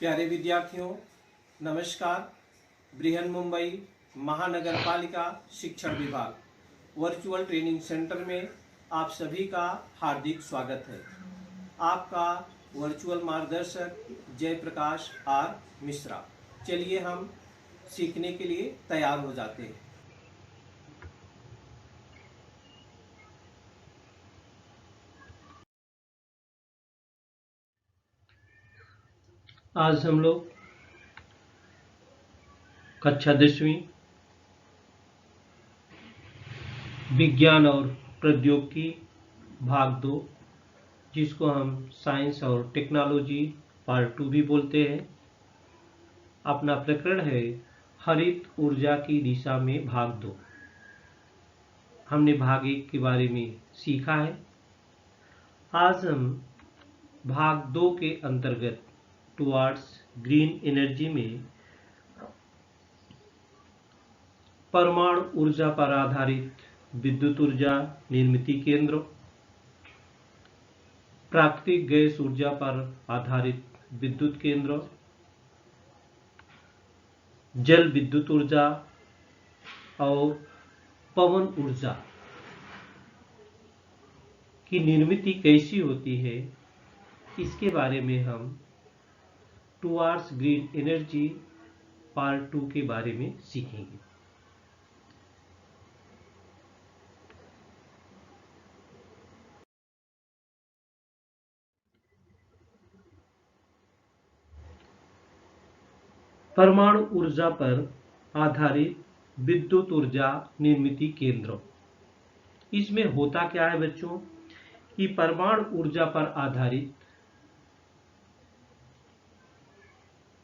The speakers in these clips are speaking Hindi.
प्यारे विद्यार्थियों, नमस्कार। बृहन मुंबई महानगर पालिका शिक्षण विभाग वर्चुअल ट्रेनिंग सेंटर में आप सभी का हार्दिक स्वागत है। आपका वर्चुअल मार्गदर्शक जयप्रकाश आर मिश्रा। चलिए हम सीखने के लिए तैयार हो जाते हैं। आज हम लोग कक्षा 10वीं विज्ञान और प्रौद्योगिकी भाग 2, जिसको हम साइंस और टेक्नोलॉजी पार्ट 2 भी बोलते हैं, अपना प्रकरण है हरित ऊर्जा की दिशा में भाग 2। हमने भाग 1 के बारे में सीखा है। आज हम भाग 2 के अंतर्गत टुवार्ड्स ग्रीन एनर्जी में परमाणु ऊर्जा पर आधारित विद्युत ऊर्जा निर्मित केंद्र, प्राकृतिक गैस ऊर्जा पर आधारित विद्युत केंद्र, जल विद्युत ऊर्जा और पवन ऊर्जा की निर्मित कैसी होती है, इसके बारे में हम टुवार्ड्स ग्रीन एनर्जी पार्ट 2 के बारे में सीखेंगे। परमाणु ऊर्जा पर आधारित विद्युत ऊर्जा निर्मित केंद्र। इसमें होता क्या है बच्चों कि परमाणु ऊर्जा पर आधारित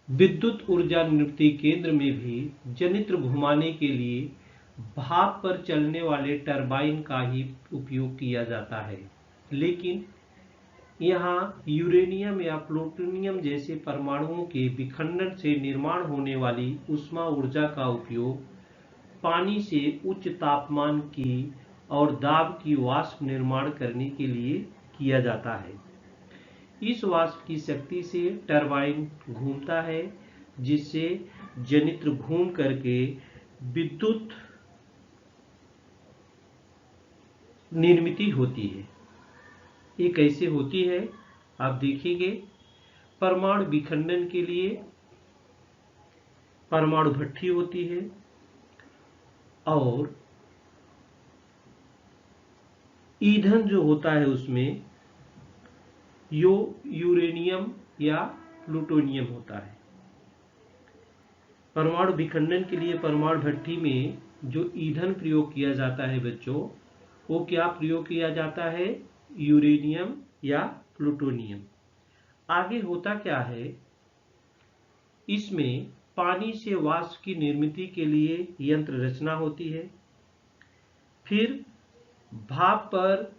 विद्युत ऊर्जा निर्मित केंद्र में भी जनित्र घुमाने के लिए भाप पर चलने वाले टरबाइन का ही उपयोग किया जाता है, लेकिन यहाँ यूरेनियम या प्लूटोनियम जैसे परमाणुओं के विखंडन से निर्माण होने वाली ऊष्मा ऊर्जा का उपयोग पानी से उच्च तापमान की और दाब की वाष्प निर्माण करने के लिए किया जाता है। इस वाष्प की शक्ति से टरबाइन घूमता है, जिससे जनित्र घूम करके विद्युत निर्मित होती है। ये कैसे होती है आप देखेंगे। परमाणु विखंडन के लिए परमाणु भट्ठी होती है और ईंधन जो होता है उसमें यूरेनियम या प्लूटोनियम होता है। परमाणु विखंडन के लिए परमाणु भट्ठी में जो ईंधन प्रयोग किया जाता है बच्चों, वो क्या प्रयोग किया जाता है? यूरेनियम या प्लूटोनियम। आगे होता क्या है, इसमें पानी से वाष्प की निर्मित के लिए यंत्र रचना होती है। फिर भाप पर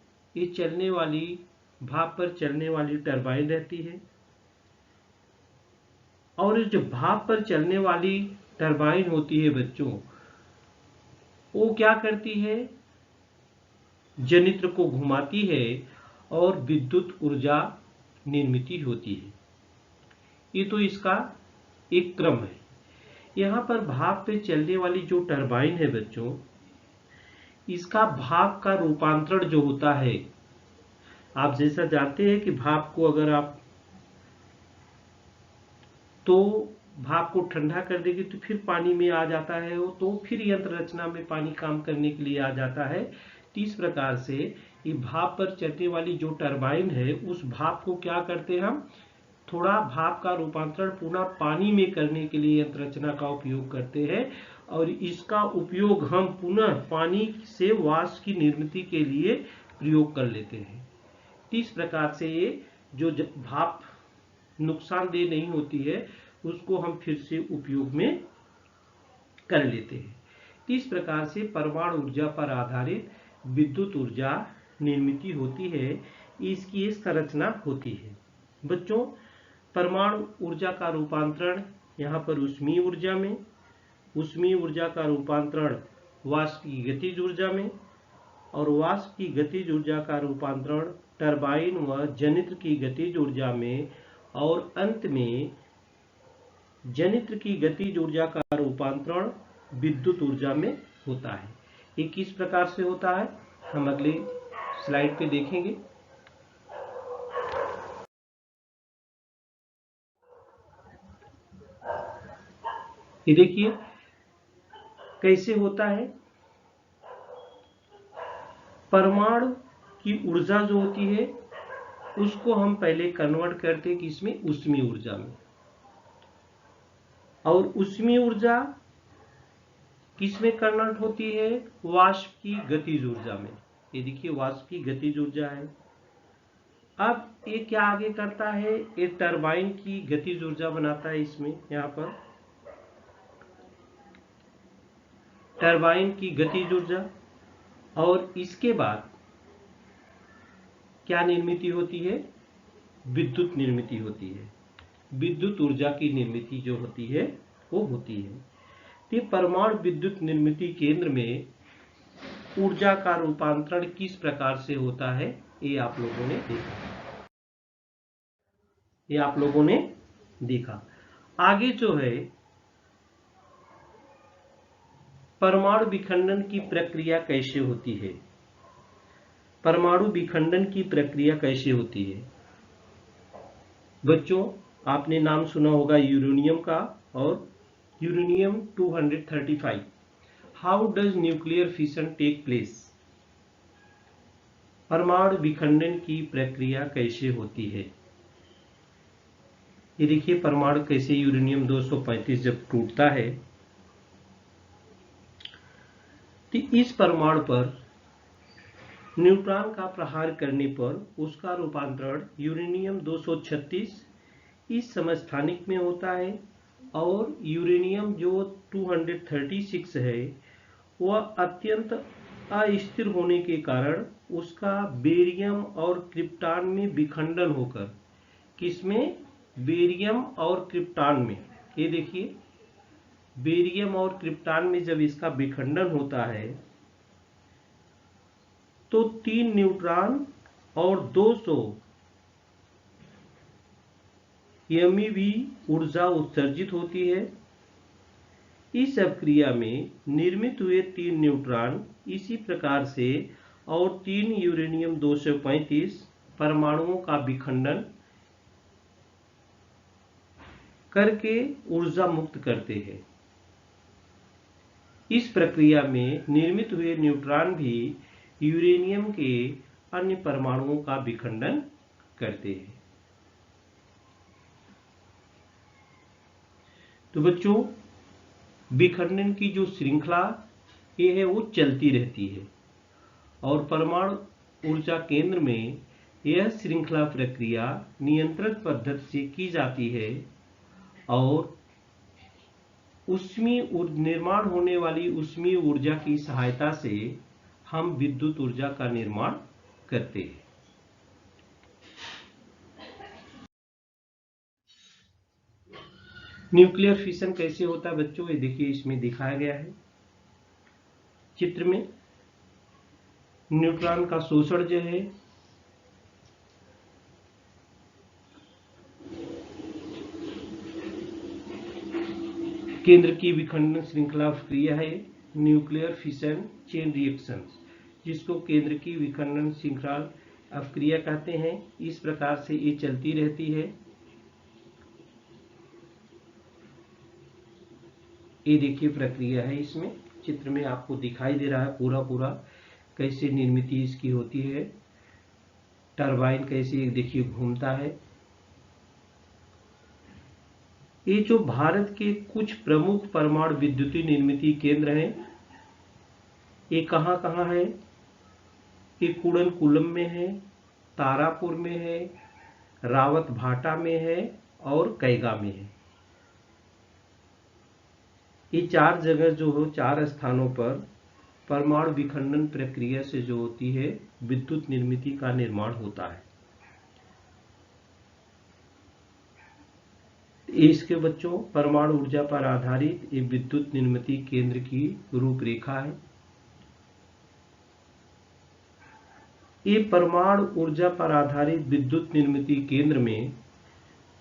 चलने वाली टरबाइन रहती है, और जो भाप पर चलने वाली टरबाइन होती है बच्चों, वो क्या करती है? जनित्र को घुमाती है और विद्युत ऊर्जा निर्मित होती है। ये तो इसका एक क्रम है। यहाँ पर भाप पे चलने वाली जो टरबाइन है बच्चों, इसका भाप का रूपांतरण जो होता है, आप जैसा जानते हैं कि भाप को अगर आप भाप को ठंडा कर देंगे तो फिर पानी में आ जाता है वो, तो फिर यंत्र रचना में पानी काम करने के लिए आ जाता है। तो इस प्रकार से ये भाप पर चलने वाली जो टरबाइन है, उस भाप को क्या करते हैं हम, थोड़ा भाप का रूपांतरण पुनः पानी में करने के लिए यंत्र रचना का उपयोग करते हैं, और इसका उपयोग हम पुनः पानी से वाष्प की निर्मित के लिए प्रयोग कर लेते हैं। इस प्रकार से ये जो भाप नुकसानदेह नहीं होती है, उसको हम फिर से उपयोग में कर लेते हैं। इस प्रकार से परमाणु ऊर्जा पर आधारित विद्युत ऊर्जा निर्मित होती है। इसकी संरचना होती है बच्चों। परमाणु ऊर्जा का रूपांतरण यहाँ पर ऊष्मीय ऊर्जा में, ऊष्मीय ऊर्जा का रूपांतरण वाष्प की गतिज ऊर्जा में, और वाष्प की गतिज ऊर्जा का रूपांतरण टरबाइन व जनित्र की गतिज ऊर्जा में, और अंत में जनित्र की गतिज ऊर्जा का रूपांतरण विद्युत ऊर्जा में होता है। ये किस प्रकार से होता है हम अगले स्लाइड पे देखेंगे। ये देखिए कैसे होता है। परमाणु की ऊर्जा जो होती है उसको हम पहले कन्वर्ट करते हैं किसमें, ऊष्मीय ऊर्जा में। और ऊष्मीय ऊर्जा किसमें कन्वर्ट होती है, वाष्प की गतिज ऊर्जा में। ये देखिए वाष्प की गतिज ऊर्जा है। अब ये क्या आगे करता है, ये टरबाइन की गतिज ऊर्जा बनाता है। इसमें यहाँ पर टरबाइन की गतिज ऊर्जा, और इसके बाद क्या निर्मित होती है, विद्युत निर्मित होती है। विद्युत ऊर्जा की निर्मित जो होती है वो होती है। तो परमाणु विद्युत निर्मित केंद्र में ऊर्जा का रूपांतरण किस प्रकार से होता है ये आप लोगों ने देखा। आगे जो है परमाणु विखंडन की प्रक्रिया कैसे होती है। परमाणु विखंडन की प्रक्रिया कैसे होती है बच्चों, आपने नाम सुना होगा यूरेनियम का और uranium 235। How does nuclear fission take place. परमाणु विखंडन की प्रक्रिया कैसे होती है। ये देखिए परमाणु कैसे यूरेनियम 235 जब टूटता है तो इस परमाणु पर न्यूट्रॉन का प्रहार करने पर उसका रूपांतरण यूरेनियम 236 इस समस्थानिक में होता है, और यूरेनियम जो 236 है वह अत्यंत अस्थिर होने के कारण उसका बेरियम और क्रिप्टॉन में विखंडन होकर, किसमें, बेरियम और क्रिप्टॉन में। ये देखिए बेरियम और क्रिप्टॉन में जब इसका विखंडन होता है तो 3 न्यूट्रॉन और 200 MeV ऊर्जा उत्सर्जित होती है। इस अभिक्रिया में निर्मित हुए 3 न्यूट्रॉन इसी प्रकार से और 3 यूरेनियम 235 परमाणुओं का विखंडन करके ऊर्जा मुक्त करते हैं। इस प्रक्रिया में निर्मित हुए न्यूट्रॉन भी यूरेनियम के अन्य परमाणुओं का विखंडन करते हैं। तो बच्चों विखंडन की जो श्रृंखला ये है वो चलती रहती है, और परमाणु ऊर्जा केंद्र में यह श्रृंखला प्रक्रिया नियंत्रित पद्धति से की जाती है, और ऊष्मीय निर्माण होने वाली ऊष्मीय ऊर्जा की सहायता से हम विद्युत ऊर्जा का निर्माण करते हैं। न्यूक्लियर फिशन कैसे होता है बच्चों, ये देखिए इसमें दिखाया गया है चित्र में। न्यूट्रॉन का शोषण जो है केंद्र की विखंडन श्रृंखला क्रिया है न्यूक्लियर फिशन चेन रिएक्शन, जिसको केंद्र की विखंडन श्रृंखला अपक्रिया कहते हैं। इस प्रकार से ये चलती रहती है। ये देखिए प्रक्रिया है, इसमें चित्र में आपको दिखाई दे रहा है पूरा कैसे निर्मित इसकी होती है। टरबाइन कैसे देखिए घूमता है। ये जो भारत के कुछ प्रमुख परमाणु विद्युतीय निर्मिती केंद्र हैं ये कहाँ कहाँ है, ये कुड़नकुलम में है, तारापुर में है, रावत भाटा में है और कैगा में है। ये 4 जगह जो हो 4 स्थानों पर परमाणु विखंडन प्रक्रिया से जो होती है विद्युत निर्मिती का निर्माण होता है। इसके बच्चों परमाणु ऊर्जा पर आधारित ये विद्युत निर्मिती केंद्र की रूपरेखा है। ये परमाणु ऊर्जा पर आधारित विद्युत निर्मिती केंद्र में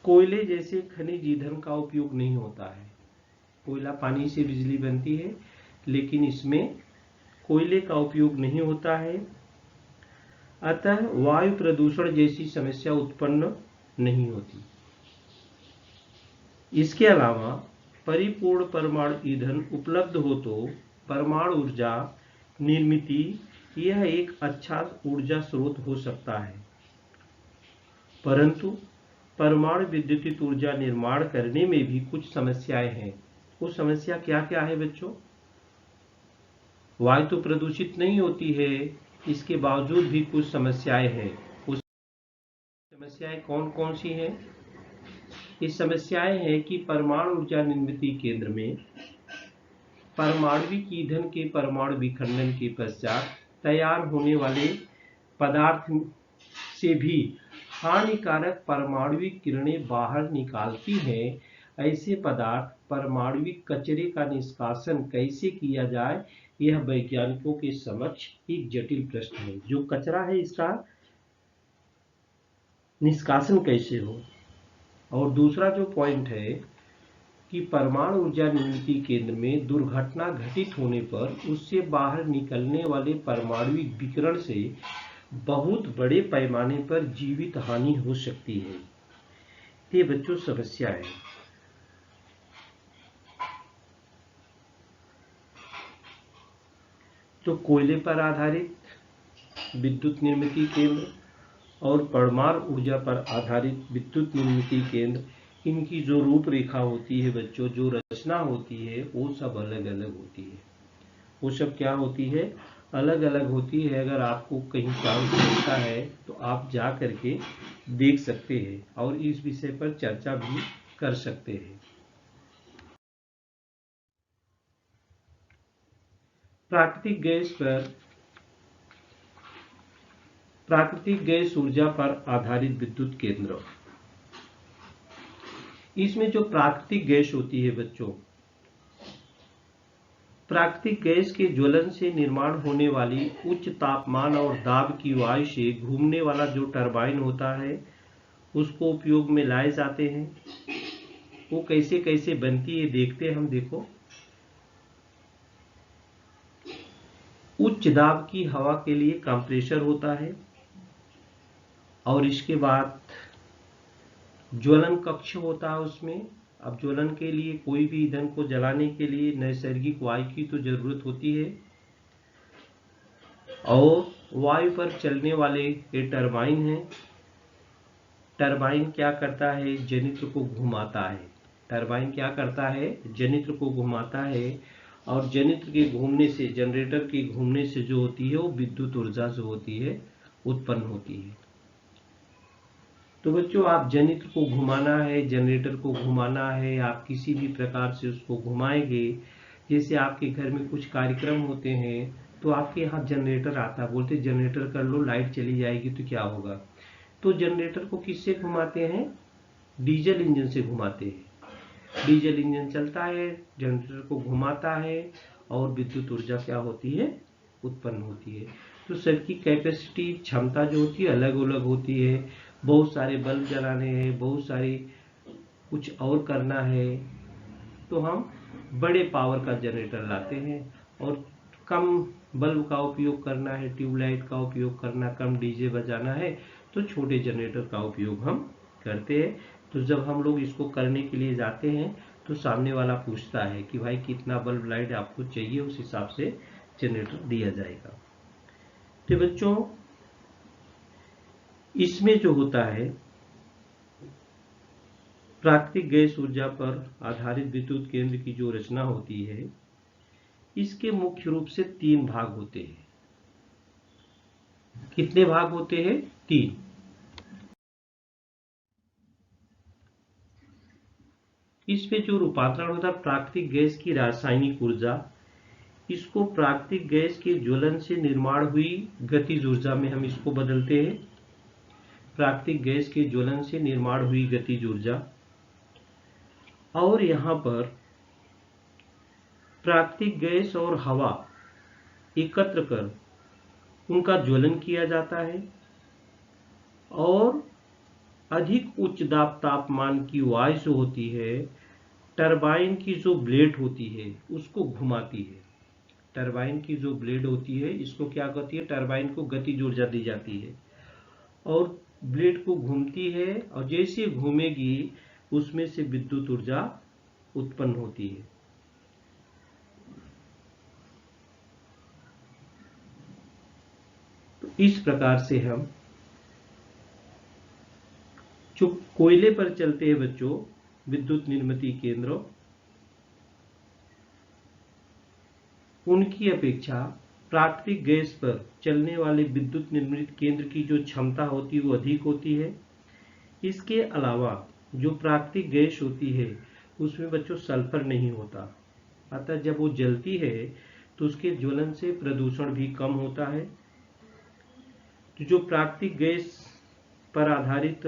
कोयले जैसे खनिज ईंधन का उपयोग नहीं होता है। कोयला पानी से बिजली बनती है, लेकिन इसमें कोयले का उपयोग नहीं होता है। अतः वायु प्रदूषण जैसी समस्या उत्पन्न नहीं होती। इसके अलावा परिपूर्ण परमाणु ईंधन उपलब्ध हो तो परमाणु ऊर्जा निर्मित यह एक अच्छा ऊर्जा स्रोत हो सकता है, परंतु परमाणु विद्युत ऊर्जा निर्माण करने में भी कुछ समस्याएं हैं। वो समस्या क्या क्या है बच्चों? वायु तो प्रदूषित नहीं होती है, इसके बावजूद भी कुछ समस्याएं हैं। उस समस्याएं कौन कौन सी हैं? ये समस्याएं हैं कि परमाणु ऊर्जा निर्मित केंद्र में परमाणविक ईंधन के परमाणु विखंडन के पश्चात तैयार होने वाले पदार्थ से भी हानिकारक परमाणुविक किरणें बाहर निकालती हैं। ऐसे पदार्थ परमाणुविक कचरे का निष्कासन कैसे किया जाए, यह वैज्ञानिकों के समक्ष एक जटिल प्रश्न है। जो कचरा है इसका निष्कासन कैसे हो। और दूसरा जो पॉइंट है कि परमाणु ऊर्जा निर्मित केंद्र में दुर्घटना घटित होने पर उससे बाहर निकलने वाले परमाणुविक विकिरण से बहुत बड़े पैमाने पर जीवित हानि हो सकती है। ये बच्चों समस्या है। तो कोयले पर आधारित विद्युत निर्मित केंद्र और परमाणु ऊर्जा पर आधारित विद्युत निर्मित केंद्र, इनकी जो रूपरेखा होती है बच्चों, जो रचना होती है, वो सब अलग अलग होती है। वो सब क्या होती है? अलग अलग होती है। अगर आपको कहीं चांस मिलता है तो आप जा करके देख सकते हैं और इस विषय पर चर्चा भी कर सकते हैं। प्राकृतिक गैस ऊर्जा पर आधारित विद्युत केंद्र। इसमें जो प्राकृतिक गैस होती है बच्चों, प्राकृतिक गैस के ज्वलन से निर्माण होने वाली उच्च तापमान और दाब की वायु से घूमने वाला जो टरबाइन होता है, उसको उपयोग में लाए जाते हैं। वो कैसे कैसे बनती है देखते हैं हम। देखो, उच्च दाब की हवा के लिए कंप्रेसर होता है और इसके बाद ज्वलन कक्ष होता है उसमें। अब ज्वलन के लिए कोई भी ईंधन को जलाने के लिए नैसर्गिक वायु की तो जरूरत होती है, और वायु पर चलने वाले ये टरबाइन है। टरबाइन क्या करता है? जनित्र को घुमाता है। टरबाइन क्या करता है? जनित्र को घुमाता है, और जनित्र के घूमने से, जनरेटर के घूमने से जो होती है वो विद्युत ऊर्जा जो होती है उत्पन्न होती है। तो बच्चों, आप जनित्र को घुमाना है, जनरेटर को घुमाना है, आप किसी भी प्रकार से उसको घुमाएंगे। जैसे आपके घर में कुछ कार्यक्रम होते हैं तो आपके यहाँ जनरेटर आता है, बोलते जनरेटर कर लो, लाइट चली जाएगी तो क्या होगा। तो जनरेटर को किससे घुमाते हैं? डीजल इंजन से घुमाते हैं। डीजल इंजन चलता है, जनरेटर को घुमाता है और विद्युत ऊर्जा क्या होती है? उत्पन्न होती है। तो सबकी कैपेसिटी, क्षमता जो होती है अलग अलग होती है। बहुत सारे बल्ब जलाने हैं, बहुत सारी कुछ और करना है, तो हम बड़े पावर का जनरेटर लाते हैं। और कम बल्ब का उपयोग करना है, ट्यूबलाइट का उपयोग करना, कम डीजे बजाना है, तो छोटे जनरेटर का उपयोग हम करते हैं। तो जब हम लोग इसको करने के लिए जाते हैं तो सामने वाला पूछता है कि भाई कितना बल्ब लाइट आपको चाहिए, उस हिसाब से जनरेटर दिया जाएगा। तो बच्चों, इसमें जो होता है प्राकृतिक गैस ऊर्जा पर आधारित विद्युत केंद्र की जो रचना होती है, इसके मुख्य रूप से 3 भाग होते हैं। कितने भाग होते हैं? 3। इसमें जो रूपांतरण होता है प्राकृतिक गैस की रासायनिक ऊर्जा, इसको प्राकृतिक गैस के ज्वलन से निर्माण हुई गतिज ऊर्जा में हम इसको बदलते हैं। प्राकृतिक गैस के ज्वलन से निर्माण हुई गतिज ऊर्जा। और यहाँ पर प्राकृतिक गैस और हवा एकत्र कर उनका ज्वलन किया जाता है, और अधिक उच्च दाब तापमान की वायु जो होती है, टरबाइन की जो ब्लेड होती है उसको घुमाती है। टरबाइन की जो ब्लेड होती है इसको क्या करती है, टरबाइन को गतिज ऊर्जा दी जाती है और ब्लेड को घूमती है, और जैसे घूमेगी उसमें से विद्युत ऊर्जा उत्पन्न होती है। तो इस प्रकार से हम जो कोयले पर चलते हैं बच्चों विद्युत निर्मित केंद्र, उनकी अपेक्षा प्राकृतिक गैस पर चलने वाले विद्युत निर्मित केंद्र की जो क्षमता होती है वो अधिक होती है। इसके अलावा जो प्राकृतिक गैस होती है उसमें बच्चों सल्फर नहीं होता, अतः जब वो जलती है तो उसके ज्वलन से प्रदूषण भी कम होता है। तो जो प्राकृतिक गैस पर आधारित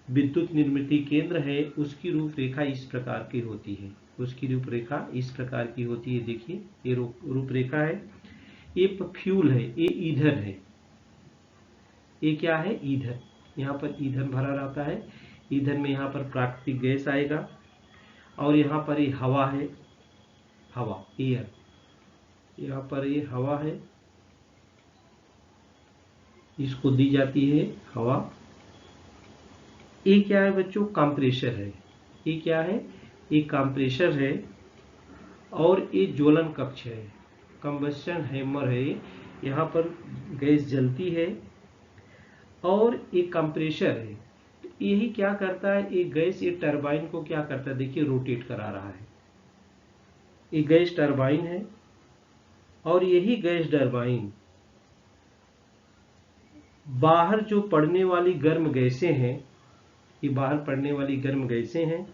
विद्युत निर्मित केंद्र है उसकी रूपरेखा इस प्रकार की होती है। उसकी रूपरेखा इस प्रकार की होती है, देखिए ये रूपरेखा है। ये फ्यूल है, ये ईंधन है, ये क्या है, ईंधन। यहाँ पर ईंधन भरा रहता है, ईंधन में यहाँ पर प्राकृतिक गैस आएगा, और यहाँ पर ये हवा है, हवा एयर, यहाँ पर ये हवा है, इसको दी जाती है हवा। ये क्या है बच्चों, कंप्रेसर है। ये क्या है, ये कंप्रेसर है, और ये ज्वलन कक्ष है, कंबस्शन हैमर है। यहाँ पर गैस जलती है और एक कंप्रेसर है। तो यही क्या करता है, ये गैस ये टरबाइन को क्या करता है, देखिए रोटेट करा रहा है। ये गैस टरबाइन है, और यही गैस टरबाइन बाहर जो पड़ने वाली गर्म गैसें हैं, ये बाहर पड़ने वाली गर्म गैसें हैं,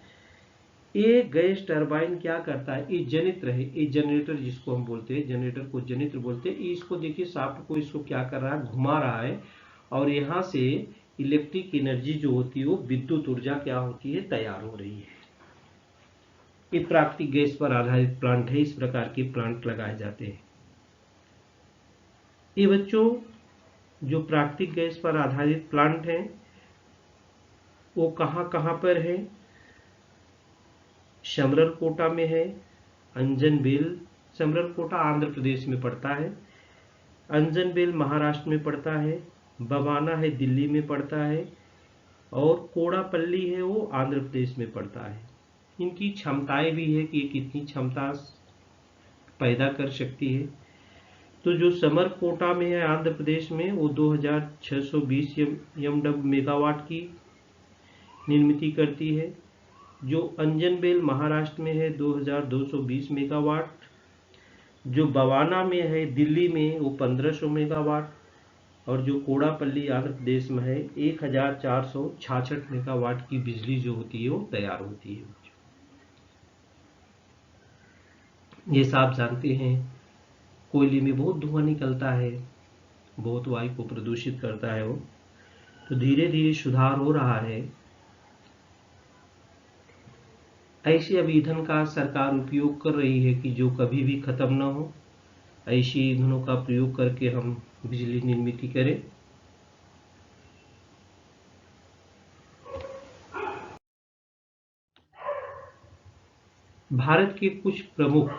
ये गैस टरबाइन क्या करता है, ये जनित्र है, ये जनरेटर जिसको हम बोलते हैं, जनरेटर को जनित्र बोलते हैं। इसको देखिए शाफ्ट को इसको क्या कर रहा है, घुमा रहा है, और यहाँ से इलेक्ट्रिक एनर्जी जो होती है वो विद्युत ऊर्जा क्या होती है, तैयार हो रही है। ये प्राकृतिक गैस पर आधारित प्लांट है, इस प्रकार के प्लांट लगाए जाते हैं। ये बच्चों जो प्राकृतिक गैस पर आधारित प्लांट हैं वो कहाँ कहाँ पर है, समरलकोटा में है, अंजनबेल, समरलकोटा आंध्र प्रदेश में पड़ता है, अंजनबेल महाराष्ट्र में पड़ता है, बवाना है दिल्ली में पड़ता है, और कोड़ापल्ली है वो आंध्र प्रदेश में पड़ता है। इनकी क्षमताएं भी है कि ये कितनी क्षमता पैदा कर सकती है। तो जो समरकोटा में है आंध्र प्रदेश में वो 2620 एमडब्ल्यू मेगावाट की निर्मित करती है। जो अंजनबेल महाराष्ट्र में है 2220 मेगावाट, जो बवाना में है दिल्ली में वो 1500 मेगावाट, और जो कोड़ापल्ली आंध्र प्रदेश में है 1466 मेगावाट की बिजली जो होती है वो तैयार होती है। जैसा आप जानते हैं कोयले में बहुत धुआं निकलता है, बहुत वायु को प्रदूषित करता है वो, तो धीरे धीरे सुधार हो रहा है। ऐसे अब ईंधन का सरकार उपयोग कर रही है कि जो कभी भी खत्म ना हो, ऐसे ईंधनों का प्रयोग करके हम बिजली निर्मित करें। भारत के कुछ प्रमुख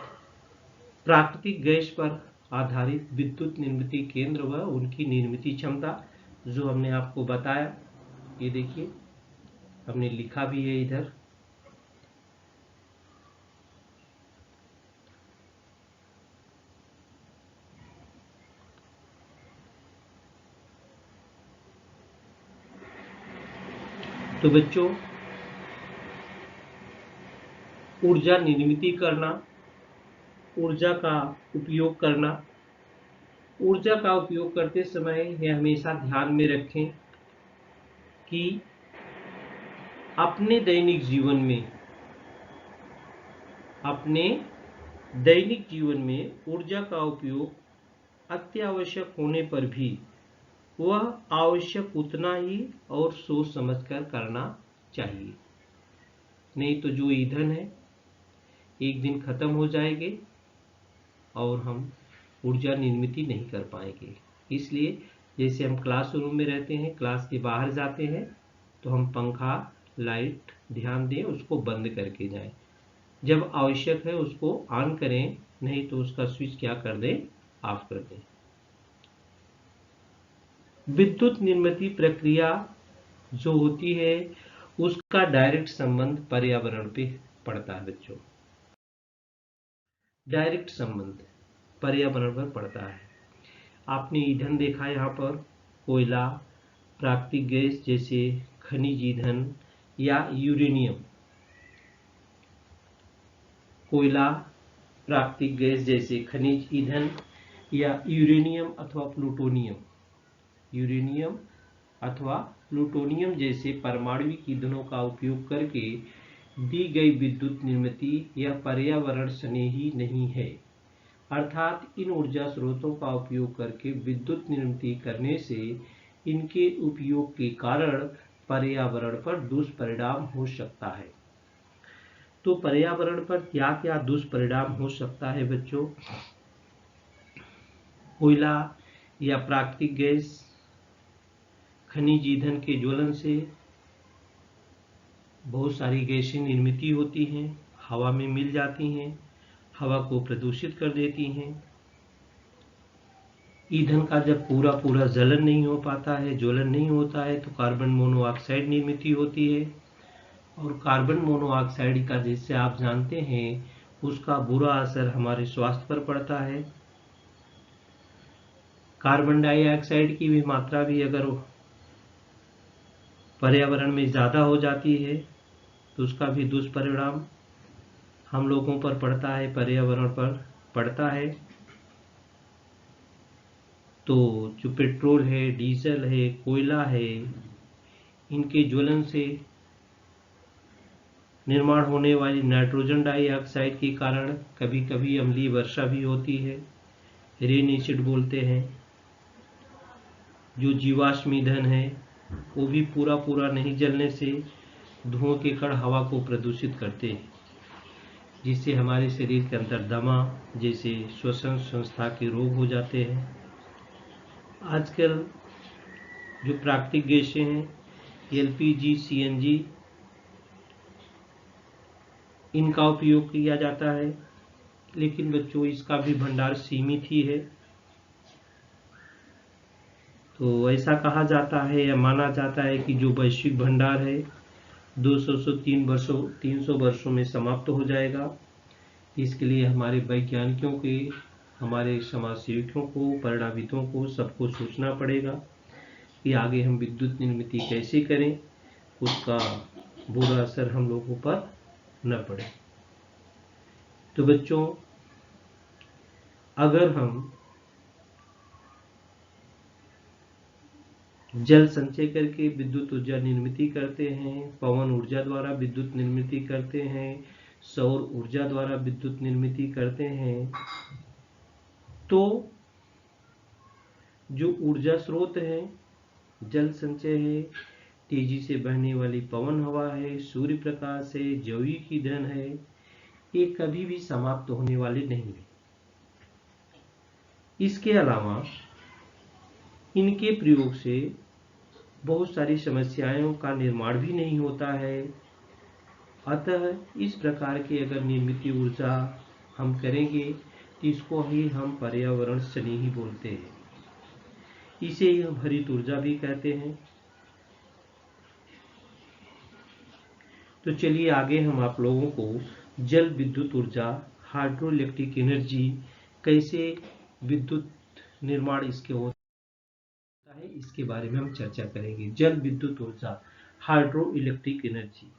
प्राकृतिक गैस पर आधारित विद्युत निर्मित केंद्र व उनकी निर्मित क्षमता जो हमने आपको बताया, ये देखिए हमने लिखा भी है इधर। तो बच्चों ऊर्जा निर्मित करना, ऊर्जा का उपयोग करना, ऊर्जा का उपयोग करते समय यह हमेशा ध्यान में रखें कि अपने दैनिक जीवन में ऊर्जा का उपयोग अत्यावश्यक होने पर भी वह आवश्यक उतना ही और सोच समझकर करना चाहिए। नहीं तो जो ईंधन है एक दिन खत्म हो जाएंगे और हम ऊर्जा निर्मित नहीं कर पाएंगे। इसलिए जैसे हम क्लासरूम में रहते हैं, क्लास के बाहर जाते हैं तो हम पंखा लाइट ध्यान दें, उसको बंद करके जाएं। जब आवश्यक है उसको ऑन करें, नहीं तो उसका स्विच क्या कर दें, ऑफ कर दें। विद्युत निर्मिती प्रक्रिया जो होती है उसका डायरेक्ट संबंध पर्यावरण पे पड़ता है बच्चों। डायरेक्ट संबंध पर्यावरण पर पड़ता है। आपने ईंधन देखा यहाँ पर, कोयला, प्राकृतिक गैस जैसे खनिज ईंधन या यूरेनियम। कोयला, प्राकृतिक गैस जैसे खनिज ईंधन या यूरेनियम अथवा प्लूटोनियम, यूरेनियम अथवा प्लूटोनियम जैसे परमाणविक ईंधनों का उपयोग करके दी गई विद्युत निर्मिती यह पर्यावरण स्नेही नहीं है। अर्थात इन ऊर्जा स्रोतों का उपयोग करके विद्युत निर्मिती करने से इनके उपयोग के कारण पर्यावरण पर दुष्परिणाम हो सकता है। तो पर्यावरण पर क्या क्या दुष्परिणाम हो सकता है बच्चों? कोयला या प्राकृतिक गैस, खनिज ईंधन के ज्वलन से बहुत सारी गैसें निर्मित होती हैं, हवा में मिल जाती हैं, हवा को प्रदूषित कर देती हैं। ईंधन का जब पूरा पूरा जलन नहीं हो पाता है, ज्वलन नहीं होता है, तो कार्बन मोनोऑक्साइड निर्मित होती है। और कार्बन मोनोऑक्साइड का, जैसे आप जानते हैं, उसका बुरा असर हमारे स्वास्थ्य पर पड़ता है। कार्बन डाइऑक्साइड की भी मात्रा भी अगर पर्यावरण में ज़्यादा हो जाती है तो उसका भी दुष्परिणाम हम लोगों पर पड़ता है, पर्यावरण पर पड़ता है। तो जो पेट्रोल है, डीजल है, कोयला है, इनके ज्वलन से निर्माण होने वाली नाइट्रोजन डाइऑक्साइड के कारण कभी कभी अम्लीय वर्षा भी होती है, रेन एसिड बोलते हैं। जो जीवाश्म ईंधन है वो भी पूरा पूरा नहीं जलने से धुओं के कण हवा को प्रदूषित करते हैं, जिससे हमारे शरीर के अंदर दमा जैसे श्वसन संस्था के रोग हो जाते हैं। आजकल जो प्राकृतिक गैसें हैं, एलपीजी, सीएनजी, इनका उपयोग किया जाता है, लेकिन बच्चों इसका भी भंडार सीमित ही है। तो ऐसा कहा जाता है या माना जाता है कि जो वैश्विक भंडार है 200 से 300 वर्षों में समाप्त हो जाएगा। इसके लिए हमारे वैज्ञानिकों के, हमारे समाजसेवियों को, परिणाविदों को, सबको सोचना पड़ेगा कि आगे हम विद्युत निर्मिती कैसे करें, उसका बुरा असर हम लोगों पर न पड़े। तो बच्चों, अगर हम जल संचय करके विद्युत ऊर्जा निर्मिती करते हैं, पवन ऊर्जा द्वारा विद्युत निर्मिती करते हैं, सौर ऊर्जा द्वारा विद्युत निर्मिती करते हैं, तो जो ऊर्जा स्रोत है, जल संचय है, तेजी से बहने वाली पवन हवा है, सूर्य प्रकाश है, जैविक ईंधन है, ये कभी भी समाप्त होने वाले नहीं है। इसके अलावा इनके प्रयोग से बहुत सारी समस्याओं का निर्माण भी नहीं होता है। अतः इस प्रकार की अगर निर्मित ऊर्जा हम करेंगे तो इसको ही हम पर्यावरण स्नेही बोलते हैं। इसे ही हम हरित ऊर्जा भी कहते हैं। तो चलिए आगे हम आप लोगों को जल विद्युत ऊर्जा, हाइड्रो इलेक्ट्रिक एनर्जी, कैसे विद्युत निर्माण इसके होता है, इसके बारे में हम चर्चा करेंगे। जल विद्युत ऊर्जा, हाइड्रो इलेक्ट्रिक एनर्जी।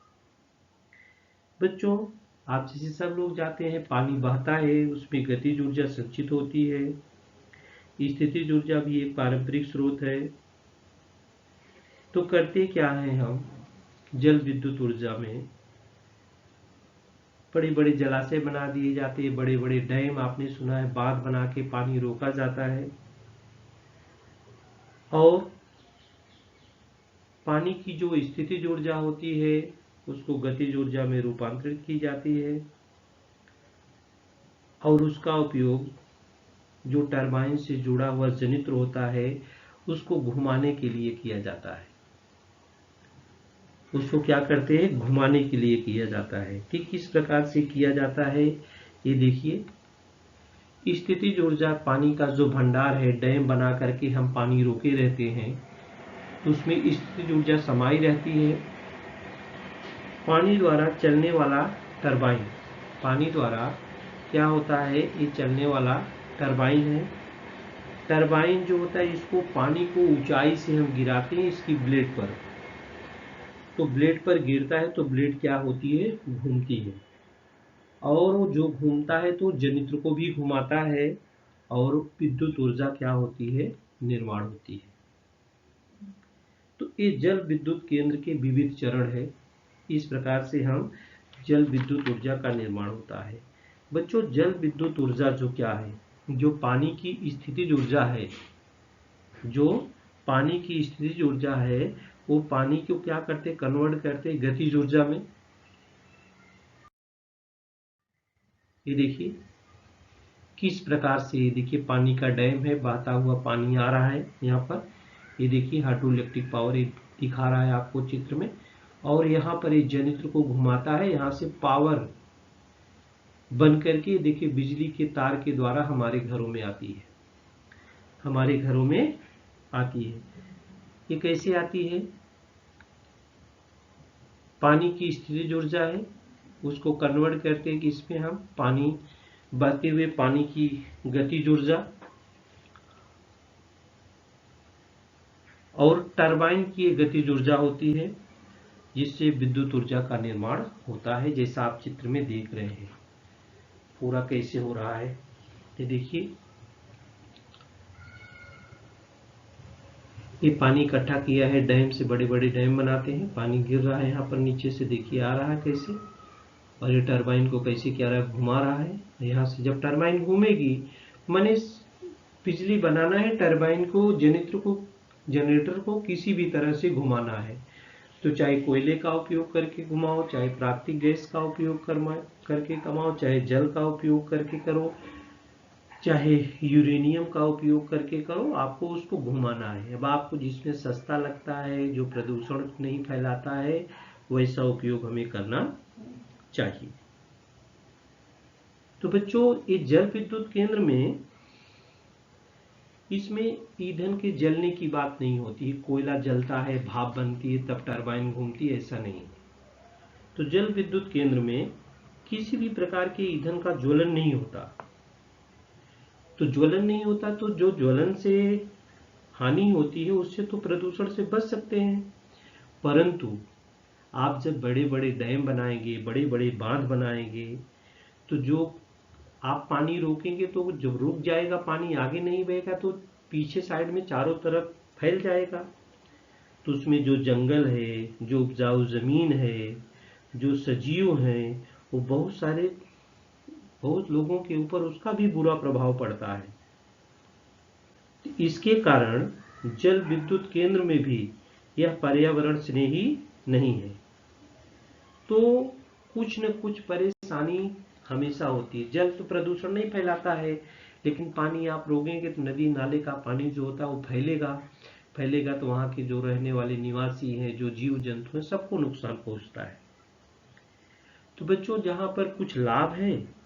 बच्चों, आप जैसे सब लोग जाते हैं, पानी बहता है, उसमें गतिज ऊर्जा संचित होती है। स्थितिज ऊर्जा भी एक पारंपरिक स्रोत है। तो करते क्या है हम जल विद्युत ऊर्जा में? बड़े बड़े जलाशय बना दिए जाते हैं, बड़े बड़े डैम, आपने सुना है, बांध बना के पानी रोका जाता है और पानी की जो स्थितिज ऊर्जा होती है उसको गतिज ऊर्जा में रूपांतरित की जाती है और उसका उपयोग जो टरबाइन से जुड़ा हुआ जनित्र होता है उसको घुमाने के लिए किया जाता है। उसको क्या करते हैं, घुमाने के लिए किया जाता है। कि किस प्रकार से किया जाता है, ये देखिए। स्थितिज ऊर्जा पानी का जो भंडार है, डैम बना करके हम पानी रोके रहते हैं, तो उसमें स्थितिज ऊर्जा समाई रहती है। पानी द्वारा चलने वाला टरबाइन, पानी द्वारा क्या होता है, ये चलने वाला टरबाइन है। टरबाइन जो होता है, इसको पानी को ऊंचाई से हम गिराते हैं इसकी ब्लेड पर, तो ब्लेड पर गिरता है तो ब्लेड क्या होती है, घूमती है, और वो जो घूमता है तो जनित्र को भी घुमाता है, और विद्युत ऊर्जा क्या होती है, निर्माण होती है। तो ये जल विद्युत केंद्र के विविध चरण है। इस प्रकार से हम जल विद्युत ऊर्जा का निर्माण होता है। बच्चों, जल विद्युत ऊर्जा जो क्या है, जो पानी की स्थितिज ऊर्जा है, जो पानी की स्थितिज ऊर्जा है, वो पानी को क्या करते, कन्वर्ट करते गतिज ऊर्जा में। ये देखिए किस प्रकार से, देखिए पानी का डैम है, बहता हुआ पानी आ रहा है यहाँ पर। ये देखिए हाइड्रो इलेक्ट्रिक पावर दिखा रहा है आपको चित्र में, और यहाँ पर ये जनित्र को घुमाता है, यहाँ से पावर बन करके देखिए बिजली के तार के द्वारा हमारे घरों में आती है, हमारे घरों में आती है। ये कैसे आती है, पानी की स्थितिज ऊर्जा है, उसको कन्वर्ट करते हैं कि इसमें हम पानी, बहते हुए पानी की गतिज ऊर्जा, और टरबाइन की गतिज ऊर्जा होती है, जिससे विद्युत ऊर्जा का निर्माण होता है, जैसा आप चित्र में देख रहे हैं। पूरा कैसे हो रहा है, ये देखिए। ये पानी इकट्ठा किया है, डैम से बड़े बड़े डैम बनाते हैं, पानी गिर रहा है यहाँ पर नीचे से, देखिए आ रहा है कैसे, और ये टरबाइन को कैसे क्या रहा है, घुमा रहा है। यहाँ से जब टरबाइन घूमेगी, माने बिजली बनाना है, टरबाइन को, जनरेटर को किसी भी तरह से घुमाना है, तो चाहे कोयले का उपयोग करके घुमाओ, चाहे प्राकृतिक गैस का उपयोग करके कमाओ, चाहे जल का उपयोग करके करो, चाहे यूरेनियम का उपयोग करके करो, आपको उसको घुमाना है। अब आपको जिसमें सस्ता लगता है, जो प्रदूषण नहीं फैलाता है, वैसा उपयोग हमें करना चाहिए। तो बच्चों, ये जल विद्युत केंद्र में, इसमें ईंधन के जलने की बात नहीं होती है, कोयला जलता है, भाप बनती है, तब टरबाइन घूमती है, ऐसा नहीं। तो जल विद्युत केंद्र में किसी भी प्रकार के ईंधन का ज्वलन नहीं होता। तो ज्वलन नहीं होता, तो जो ज्वलन से हानि होती है, उससे तो प्रदूषण से बच सकते हैं। परंतु आप जब बड़े बड़े डैम बनाएंगे, बड़े बड़े बांध बनाएंगे, तो जो आप पानी रोकेंगे, तो जब रुक जाएगा पानी, आगे नहीं बहेगा, तो पीछे साइड में चारों तरफ फैल जाएगा। तो उसमें जो जंगल है, जो उपजाऊ जमीन है, जो सजीव हैं, वो बहुत लोगों के ऊपर उसका भी बुरा प्रभाव पड़ता है। तो इसके कारण जल विद्युत केंद्र में भी यह पर्यावरण स्नेही नहीं है। तो कुछ न कुछ परेशानी हमेशा होती है। जल तो प्रदूषण नहीं फैलाता है, लेकिन पानी आप रोकेंगे तो नदी नाले का पानी जो होता है वो फैलेगा तो वहाँ के जो रहने वाले निवासी हैं, जो जीव जंतु हैं, सबको नुकसान पहुँचता है। तो बच्चों, जहाँ पर कुछ लाभ है,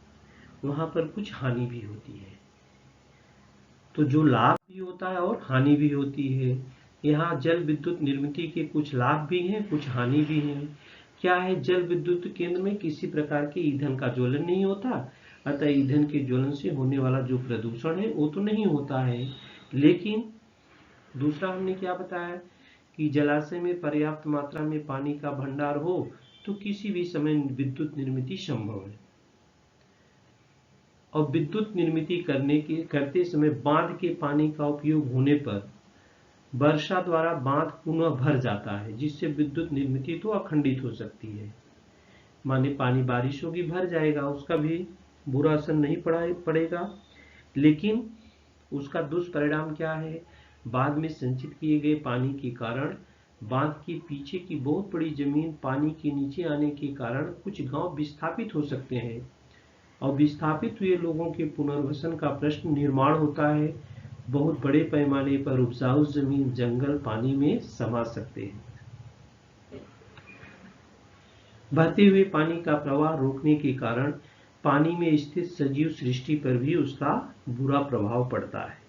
वहाँ पर कुछ हानि भी होती है। तो जो लाभ भी होता है और हानि भी होती है। यहाँ जल विद्युत निर्मित के कुछ लाभ भी हैं, कुछ हानि भी हैं। क्या है, जल विद्युत केंद्र में किसी प्रकार के ईंधन का ज्वलन नहीं होता, अतः ईंधन के ज्वलन से होने वाला जो प्रदूषण है वो तो नहीं होता है। लेकिन दूसरा हमने क्या बताया कि जलाशय में पर्याप्त मात्रा में पानी का भंडार हो तो किसी भी समय विद्युत निर्मित संभव है। और विद्युत निर्मित करते समय बांध के पानी का उपयोग होने पर वर्षा द्वारा बांध पुनः भर जाता है, जिससे विद्युत निर्मित तो अखंडित हो सकती है। माने पानी बारिश होगी, भर जाएगा, उसका भी बुरा असर नहीं पड़ेगा। लेकिन उसका दुष्परिणाम क्या है, बाद में संचित किए गए पानी के कारण बांध के पीछे की बहुत बड़ी जमीन पानी के नीचे आने के कारण कुछ गांव विस्थापित हो सकते हैं, और विस्थापित हुए लोगों के पुनर्वसन का प्रश्न निर्माण होता है। बहुत बड़े पैमाने पर उपजाऊ जमीन, जंगल पानी में समा सकते हैं। बहते हुए पानी का प्रवाह रोकने के कारण पानी में स्थित सजीव सृष्टि पर भी उसका बुरा प्रभाव पड़ता है।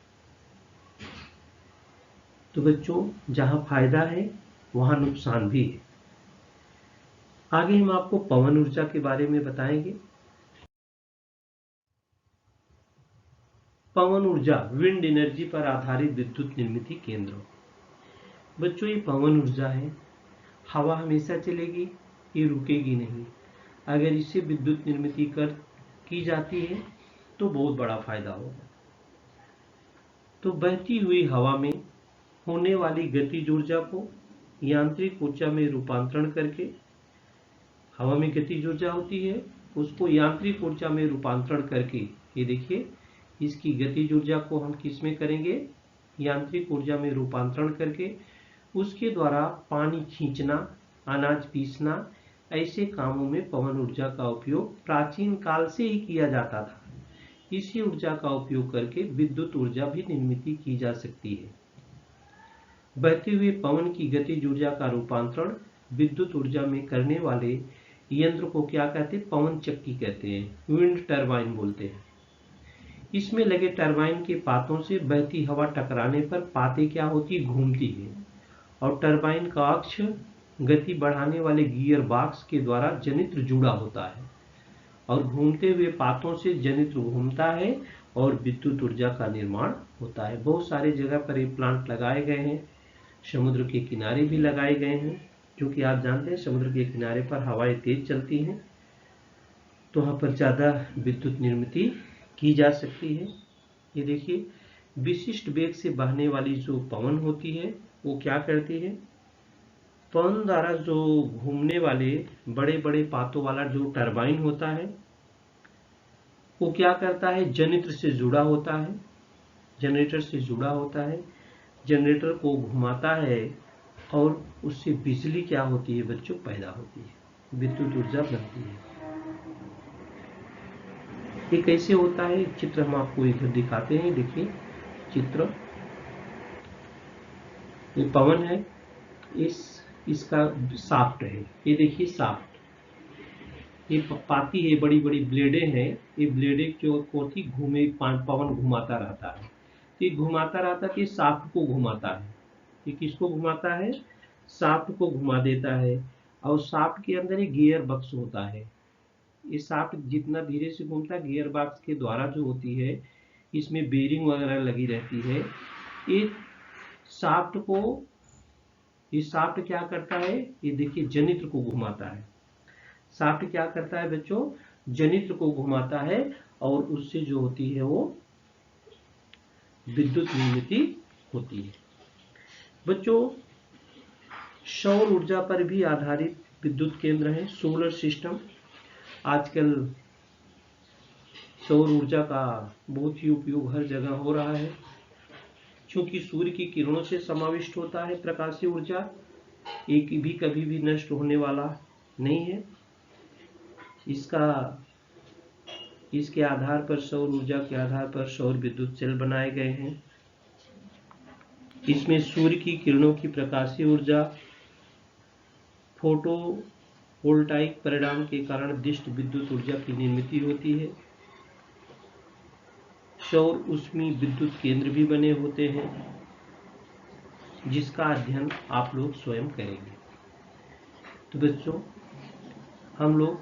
तो बच्चों, जहां फायदा है वहां नुकसान भी है। आगे हम आपको पवन ऊर्जा के बारे में बताएंगे। पवन ऊर्जा विंड एनर्जी पर आधारित विद्युत निर्मित केंद्र। बच्चों, ये पवन ऊर्जा है, हवा हमेशा चलेगी, ये रुकेगी नहीं। अगर इससे विद्युत निर्मित की जाती है तो बहुत बड़ा फायदा होगा। तो बहती हुई हवा में होने वाली गतिज ऊर्जा को यांत्रिक ऊर्जा में रूपांतरण करके, हवा में गतिज ऊर्जा होती है, उसको यांत्रिक ऊर्जा में रूपांतरण करके, ये देखिए, इसकी गतिज ऊर्जा को हम किस में करेंगे, यांत्रिक ऊर्जा में रूपांतरण करके उसके द्वारा पानी खींचना, अनाज पीसना, ऐसे कामों में पवन ऊर्जा का उपयोग प्राचीन काल से ही किया जाता था। इसी ऊर्जा का उपयोग करके विद्युत ऊर्जा भी निर्मित की जा सकती है। बहते हुए पवन की गतिज ऊर्जा का रूपांतरण विद्युत ऊर्जा में करने वाले यंत्र को क्या कहते हैं, पवन चक्की कहते हैं, विंड टरबाइन बोलते हैं। इसमें लगे टरबाइन के पातों से बहती हवा टकराने पर पाते क्या होती, घूमती है, और टरबाइन का अक्ष गति बढ़ाने वाले गियर बॉक्स के द्वारा जनित्र जुड़ा होता है, और घूमते हुए पातों से जनित्र घूमता है और विद्युत ऊर्जा का निर्माण होता है। बहुत सारे जगह पर ये प्लांट लगाए गए हैं, समुद्र के किनारे भी लगाए गए हैं, क्योंकि आप जानते हैं समुद्र के किनारे पर हवाएं तेज चलती हैं, तो वहाँ पर ज़्यादा विद्युत निर्मित की जा सकती है। ये देखिए, विशिष्ट वेग से बहने वाली जो पवन होती है वो क्या करती है, पवन द्वारा जो घूमने वाले बड़े बड़े पातों वाला जो टरबाइन होता है वो क्या करता है, जनरेटर से जुड़ा होता है, जनरेटर से जुड़ा होता है, जनरेटर को घुमाता है और उससे बिजली क्या होती है बच्चों, पैदा होती है, विद्युत ऊर्जा बनती है। ये कैसे होता है, चित्र हम आपको इधर दिखाते हैं। देखिए चित्र, ये पवन है, इसका शाफ्ट है, ये देखिए शाफ्ट, ये पाती है, बड़ी बड़ी ब्लेडे हैं, ये ब्लेडे जो होती घूमे, पवन घुमाता रहता है, ये घुमाता रहता है, ये शाफ्ट को घुमाता है, ये किसको घुमाता है, शाफ्ट को घुमा देता है, और शाफ्ट के अंदर एक गियर बक्स होता है। ये शाफ्ट जितना धीरे से घूमता है, गियर बॉक्स के द्वारा जो होती है, इसमें बेरिंग वगैरह लगी रहती है। ये शाफ्ट को, ये शाफ्ट क्या करता है, ये देखिए जनित्र को घुमाता है। शाफ्ट क्या करता है बच्चों, जनित्र को घुमाता है, और उससे जो होती है वो विद्युत निर्मित होती है। बच्चों, सौर ऊर्जा पर भी आधारित विद्युत केंद्र है, सोलर सिस्टम। आजकल सौर ऊर्जा का बहुत ही उपयोग हर जगह हो रहा है, क्योंकि सूर्य की किरणों से समाविष्ट होता है प्रकाशीय ऊर्जा, एक भी कभी भी नष्ट होने वाला नहीं है। इसके आधार पर, सौर ऊर्जा के आधार पर सौर विद्युत सेल बनाए गए हैं। इसमें सूर्य की किरणों की प्रकाशीय ऊर्जा फोटो वोल्टाइक परिणाम के कारण दिष्ट विद्युत ऊर्जा की निर्मित होती है। सौर ऊष्मीय विद्युत केंद्र भी बने होते हैं, जिसका अध्ययन आप लोग स्वयं करेंगे। तो बच्चों, हम लोग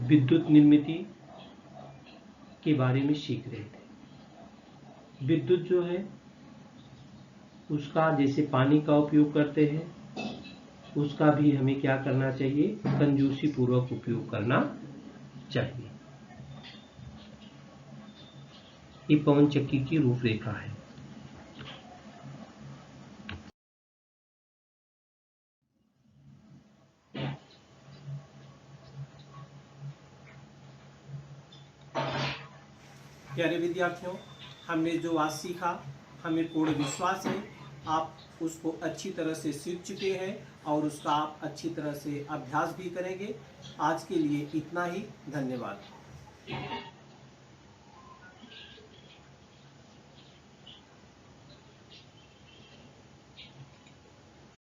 विद्युत निर्मित के बारे में सीख रहे थे। विद्युत जो है उसका, जैसे पानी का उपयोग करते हैं, उसका भी हमें क्या करना चाहिए, कंजूसी पूर्वक उपयोग करना चाहिए। ये पवन चक्की की रूपरेखा है। प्यारे विद्यार्थियों, हमने जो आज सीखा, हमें पूर्ण विश्वास है आप उसको अच्छी तरह से सीख चुके हैं और उसका आप अच्छी तरह से अभ्यास भी करेंगे। आज के लिए इतना ही, धन्यवाद।